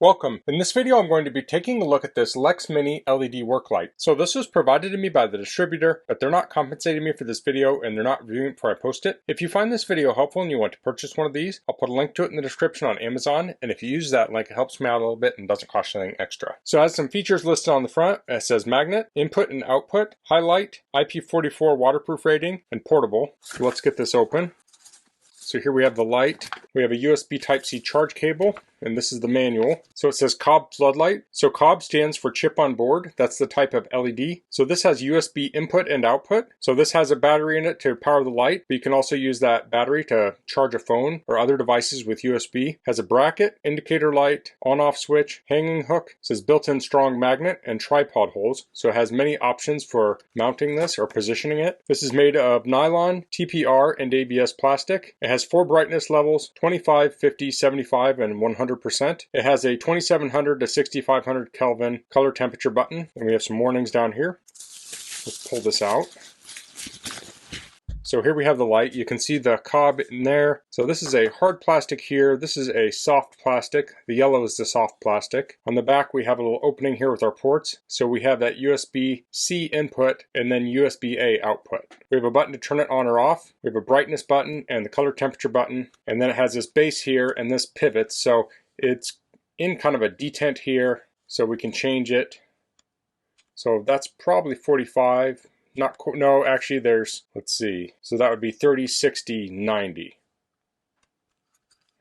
Welcome. In this video I'm going to be taking a look at this lexmini LED work light. So this was provided to me by the distributor, but they're not compensating me for this video and they're not reviewing it before I post it. If you find this video helpful and you want to purchase one of these, I'll put a link to it in the description on Amazon, and if you use that link it helps me out a little bit and doesn't cost you anything extra. So it has some features listed on the front. It says magnet, input and output, highlight, IP44 waterproof rating, and portable. So let's get this open. So here we have the light. We have a USB Type-C charge cable, and this is the manual. So it says Cobb floodlight. So Cobb stands for chip on board. That's the type of LED. So this has USB input and output. So this has a battery in it to power the light, but you can also use that battery to charge a phone or other devices with USB. Has a bracket, indicator light, on-off switch, hanging hook. It says built-in strong magnet and tripod holes. So it has many options for mounting this or positioning it. This is made of nylon, TPR, and ABS plastic. It has 4 brightness levels, 25, 50, 75, and 100%. It has a 2700 to 6500 Kelvin color temperature button, and we have some warnings down here. Let's pull this out. So here we have the light. You can see the Cobb in there. So this is a hard plastic here. This is a soft plastic. The yellow is the soft plastic. On the back we have a little opening here with our ports. So we have that USB-C input and then USB-A output. We have a button to turn it on or off. We have a brightness button and the color temperature button. And then it has this base here and this pivots. So it's in kind of a detent here. So we can change it. So that's probably 45. No, actually there's, let's see, so that would be 30, 60, 90.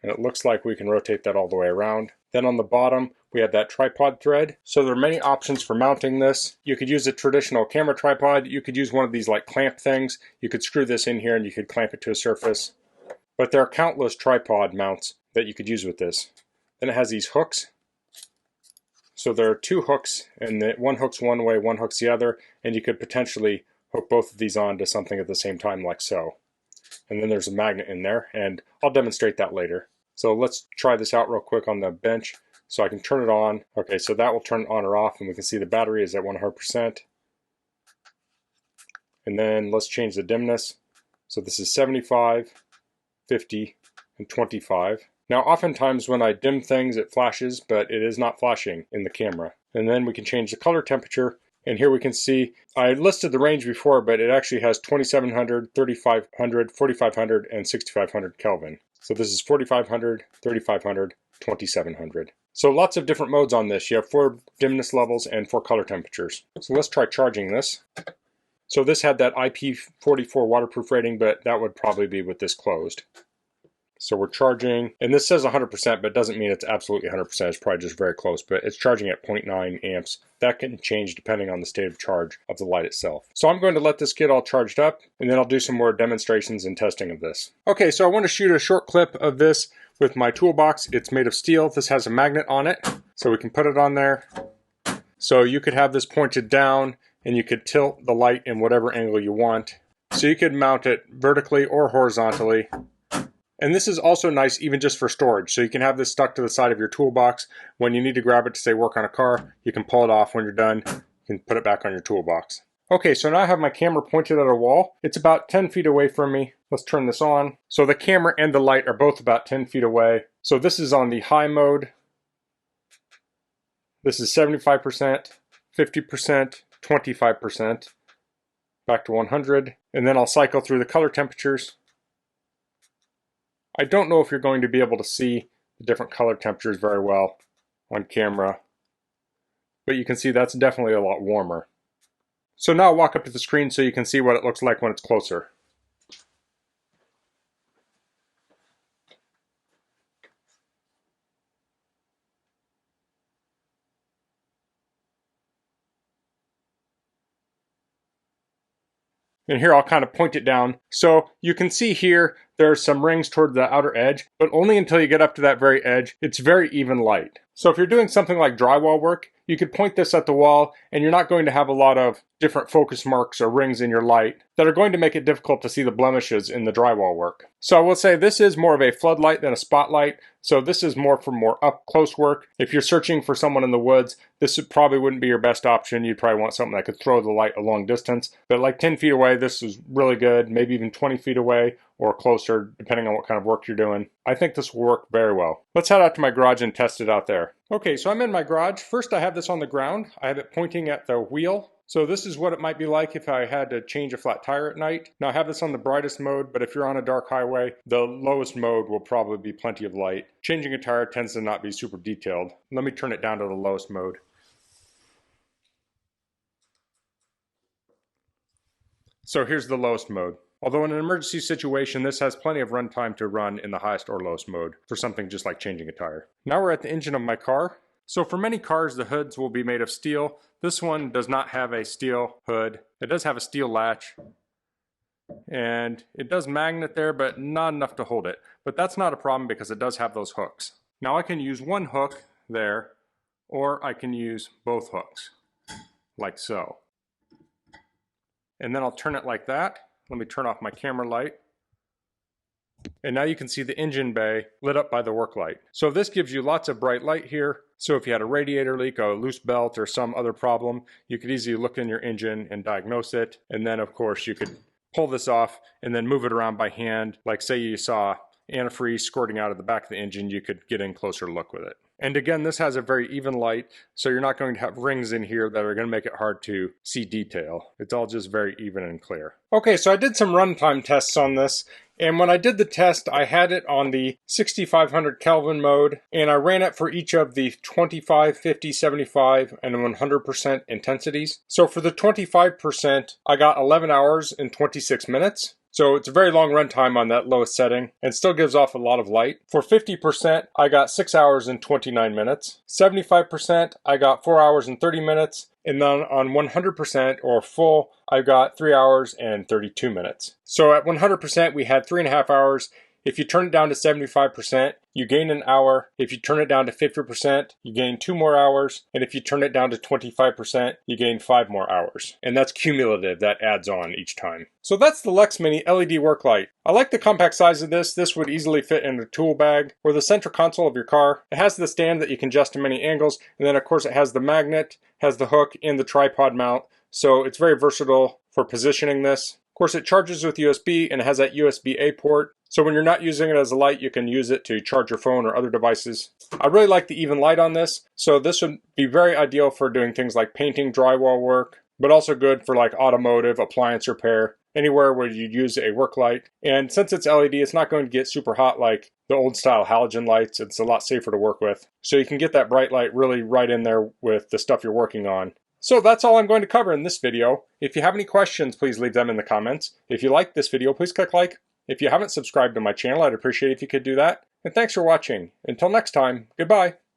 And it looks like we can rotate that all the way around. Then on the bottom, we have that tripod thread. So there are many options for mounting this. You could use a traditional camera tripod. You could use one of these like clamp things. You could screw this in here and you could clamp it to a surface. But there are countless tripod mounts that you could use with this. Then it has these hooks. So there are 2 hooks, and one hook's one way, one hook's the other, and you could potentially hook both of these on to something at the same time like so. And then there's a magnet in there, and I'll demonstrate that later. So let's try this out real quick on the bench so I can turn it on. Okay, so that will turn it on or off, and we can see the battery is at 100%. And then let's change the dimness. So this is 75, 50, and 25. Now oftentimes when I dim things it flashes, but it is not flashing in the camera. And then we can change the color temperature, and here we can see, I listed the range before, but it actually has 2700, 3500, 4500, and 6500 Kelvin. So this is 4500, 3500, 2700. So lots of different modes on this. You have 4 dimness levels and 4 color temperatures. So let's try charging this. So this had that IP44 waterproof rating, but that would probably be with this closed. So we're charging, and this says 100%, but doesn't mean it's absolutely 100%. It's probably just very close, but it's charging at 0.9 amps. That can change depending on the state of charge of the light itself. So I'm going to let this get all charged up, and then I'll do some more demonstrations and testing of this. Okay, so I want to shoot a short clip of this with my toolbox. It's made of steel. This has a magnet on it, so we can put it on there. So you could have this pointed down, and you could tilt the light in whatever angle you want. So you could mount it vertically or horizontally. And this is also nice even just for storage. So you can have this stuck to the side of your toolbox. When you need to grab it to say work on a car, you can pull it off when you're done. You can put it back on your toolbox. Okay, so now I have my camera pointed at a wall. It's about 10 feet away from me. Let's turn this on. So the camera and the light are both about 10 feet away. So this is on the high mode. This is 75%, 50%, 25%, back to 100. And then I'll cycle through the color temperatures. I don't know if you're going to be able to see the different color temperatures very well on camera, but you can see that's definitely a lot warmer. So now I'll walk up to the screen so you can see what it looks like when it's closer. And here I'll kind of point it down. So you can see here there's some rings toward the outer edge, but only until you get up to that very edge. It's very even light. So if you're doing something like drywall work, you could point this at the wall and you're not going to have a lot of different focus marks or rings in your light that are going to make it difficult to see the blemishes in the drywall work. So I will say this is more of a floodlight than a spotlight. So this is more for more up close work. If you're searching for someone in the woods, this probably wouldn't be your best option. You'd probably want something that could throw the light a long distance. But like 10 feet away, this is really good. Maybe even 20 feet away or closer, depending on what kind of work you're doing. I think this will work very well. Let's head out to my garage and test it out there. Okay, so I'm in my garage. First, I have this on the ground. I have it pointing at the wheel. So this is what it might be like if I had to change a flat tire at night. Now I have this on the brightest mode, but if you're on a dark highway, the lowest mode will probably be plenty of light. Changing a tire tends to not be super detailed. Let me turn it down to the lowest mode. So here's the lowest mode. Although in an emergency situation, this has plenty of runtime to run in the highest or lowest mode for something just like changing a tire. Now we're at the engine of my car. So for many cars, the hoods will be made of steel. This one does not have a steel hood. It does have a steel latch, and it does magnet there, but not enough to hold it. But that's not a problem because it does have those hooks. Now I can use one hook there, or I can use both hooks, like so. And then I'll turn it like that. Let me turn off my camera light. And now you can see the engine bay lit up by the work light. So this gives you lots of bright light here. So if you had a radiator leak, a loose belt, or some other problem, you could easily look in your engine and diagnose it. And then of course you could pull this off and then move it around by hand. Like say you saw antifreeze squirting out of the back of the engine, you could get in closer look with it. And again, this has a very even light, so you're not going to have rings in here that are going to make it hard to see detail. It's all just very even and clear. Okay, so I did some runtime tests on this, and when I did the test, I had it on the 6500 Kelvin mode, and I ran it for each of the 25, 50, 75, and 100% intensities. So for the 25%, I got 11 hours and 26 minutes. So it's a very long runtime on that lowest setting and still gives off a lot of light. For 50%, I got 6 hours and 29 minutes. 75%, I got 4 hours and 30 minutes. And then on 100% or full, I got 3 hours and 32 minutes. So at 100%, we had 3.5 hours. If you turn it down to 75%, you gain an hour. If you turn it down to 50%, you gain 2 more hours. And if you turn it down to 25%, you gain 5 more hours. And that's cumulative, that adds on each time. So that's the lexmini LED work light. I like the compact size of this. This would easily fit in a tool bag or the center console of your car. It has the stand that you can adjust to many angles. And then of course it has the magnet, has the hook, and the tripod mount. So it's very versatile for positioning this. Of course, it charges with USB and it has that USB-A port. So when you're not using it as a light, you can use it to charge your phone or other devices. I really like the even light on this. So this would be very ideal for doing things like painting, drywall work, but also good for like automotive, appliance repair, anywhere where you use a work light. And since it's LED, it's not going to get super hot like the old style halogen lights. It's a lot safer to work with. So you can get that bright light really right in there with the stuff you're working on. So that's all I'm going to cover in this video. If you have any questions, please leave them in the comments. If you liked this video, please click like. If you haven't subscribed to my channel, I'd appreciate it if you could do that. And thanks for watching. Until next time, goodbye.